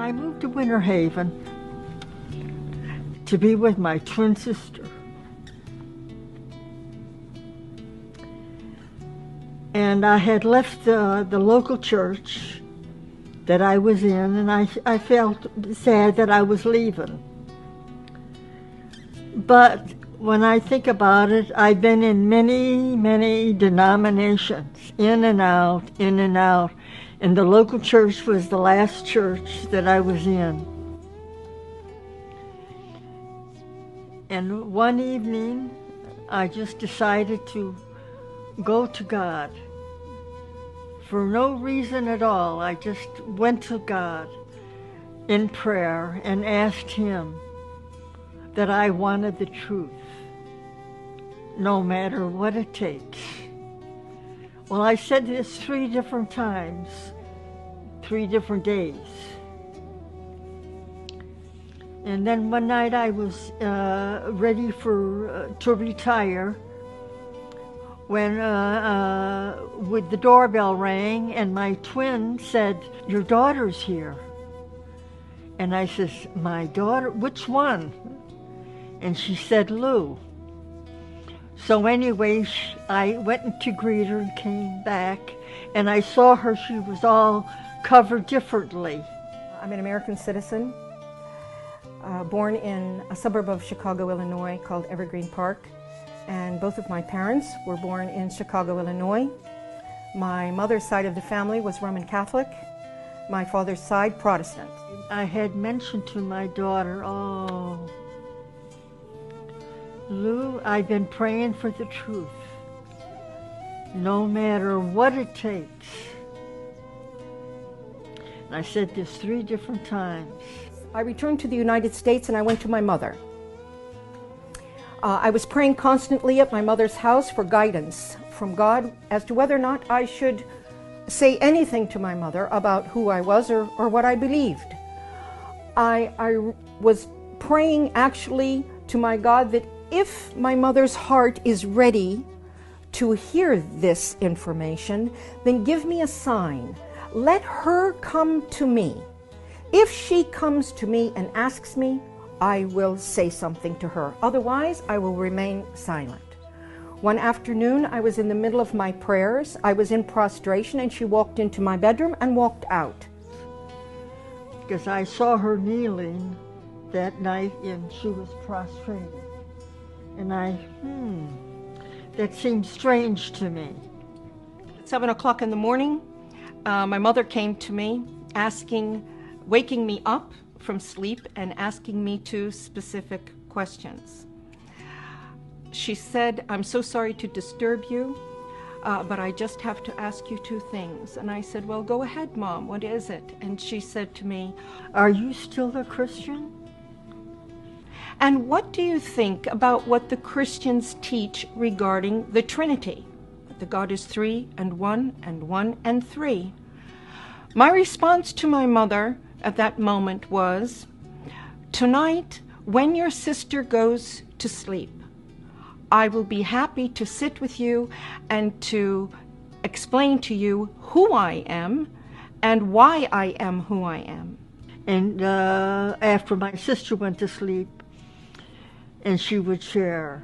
I moved to Winter Haven to be with my twin sister. And I had left the local church that I was in, and I felt sad that I was leaving. But when I think about it, I've been in many, many denominations, in and out, in and out. And the local church was the last church that I was in. And one evening, I just decided to go to God. For no reason at all, I just went to God in prayer and asked Him that I wanted the truth, no matter what it takes. Well, I said this 3 different times, 3 different days. And then one night I was ready to retire when with the doorbell rang and my twin said, "Your daughter's here." And I says, "My daughter? Which one?" And she said, "Lou." So anyway, I went to greet her and came back, and I saw her, she was all covered differently. I'm an American citizen, born in a suburb of Chicago, Illinois called Evergreen Park. And both of my parents were born in Chicago, Illinois. My mother's side of the family was Roman Catholic, my father's side Protestant. I had mentioned to my daughter, "Oh, Lou, I've been praying for the truth, no matter what it takes." And I said this 3 different times. I returned to the United States and I went to my mother. I was praying constantly at my mother's house for guidance from God as to whether or not I should say anything to my mother about who I was or what I believed. I was praying actually to my God that if my mother's heart is ready to hear this information, then give me a sign. Let her come to me. If she comes to me and asks me, I will say something to her. Otherwise, I will remain silent. One afternoon, I was in the middle of my prayers. I was in prostration, and she walked into my bedroom and walked out. Because I saw her kneeling that night, and she was prostrated. And that seemed strange to me. At 7 o'clock in the morning, my mother came to me, waking me up from sleep and asking me 2 specific questions. She said, "I'm so sorry to disturb you, but I just have to ask you 2 things." And I said, "Well, go ahead, Mom, what is it?" And she said to me, "Are you still a Christian? And what do you think about what the Christians teach regarding the Trinity? That God is 3 and 1 and 1 and 3. My response to my mother at that moment was, "Tonight, when your sister goes to sleep, I will be happy to sit with you and to explain to you who I am and why I am who I am." And after my sister went to sleep, and she would share.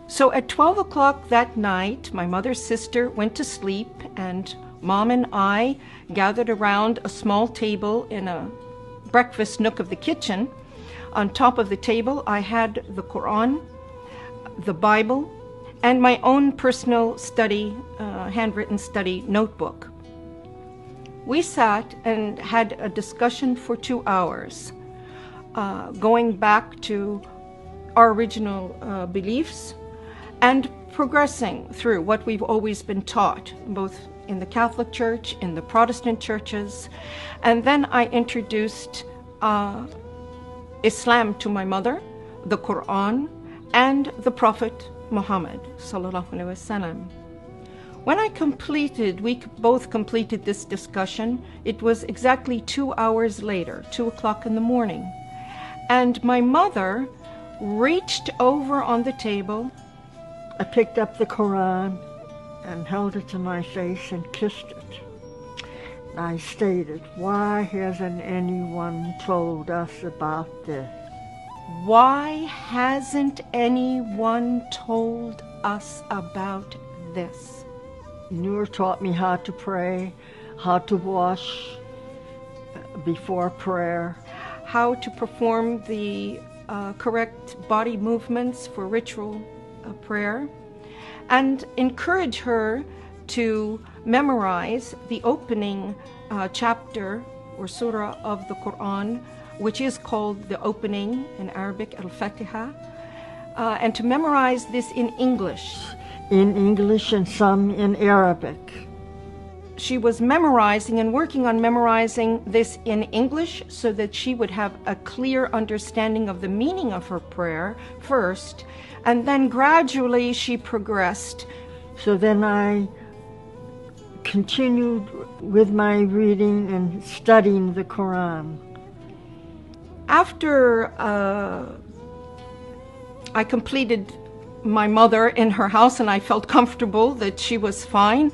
So at 12 o'clock that night, my mother's sister went to sleep, and Mom and I gathered around a small table in a breakfast nook of the kitchen. On top of the table, I had the Quran, the Bible, and my own personal study, handwritten study notebook. We sat and had a discussion for 2 hours, going back to our original beliefs and progressing through what we've always been taught, both in the Catholic Church, in the Protestant churches. And then I introduced Islam to my mother, the Quran, and the Prophet Muhammad sallallahu alaihi wasallam. When we both completed this discussion, it was exactly 2 hours later, 2 o'clock in the morning. And my mother reached over on the table. I picked up the Quran and held it to my face and kissed it. I stated, why hasn't anyone told us about this? Why hasn't anyone told us about this? Noor taught me how to pray, how to wash before prayer, how to perform the correct body movements for ritual prayer, and encourage her to memorize the opening chapter or surah of the Quran, which is called the opening in Arabic, al-Fatiha, and to memorize this in English. In English and some in Arabic. She was memorizing and working on memorizing this in English so that she would have a clear understanding of the meaning of her prayer first, and then gradually she progressed. So then I continued with my reading and studying the Quran. After I completed my mother in her house and I felt comfortable that she was fine,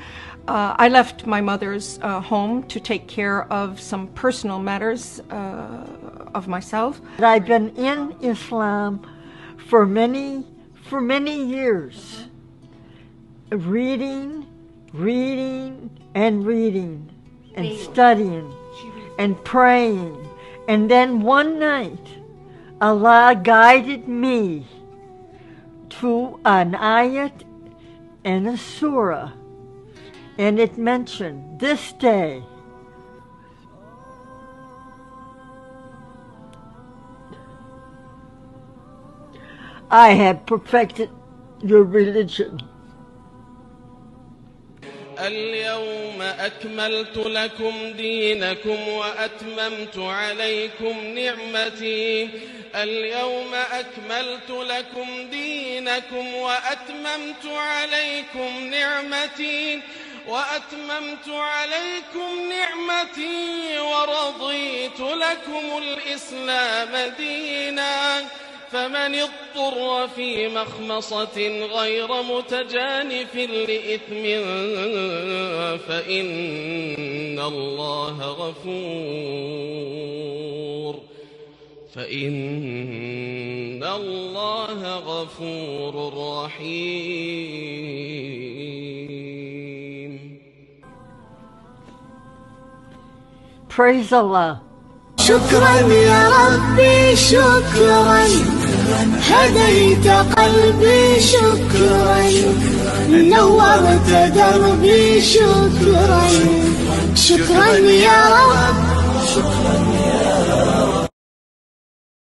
I left my mother's home to take care of some personal matters of myself. I've been in Islam for many years, reading and studying and praying. And then one night, Allah guided me to an ayat and a surah, and it mentioned this day. I have perfected your religion. اليوم أكملت لكم دينكم وأتممت عليكم نعمتي. اليوم أكملت لكم دينكم وأتممت عليكم نعمتي ورضيت لكم الإسلام دينا. فمن اضطر في مخمصة غير متجانف لإثم فإن الله غفور رحيم. Praise Allah. شكرا يا ربي شكرا، هديت قلبي شكرا، نورت دربي شكرا. شكرا يا رب.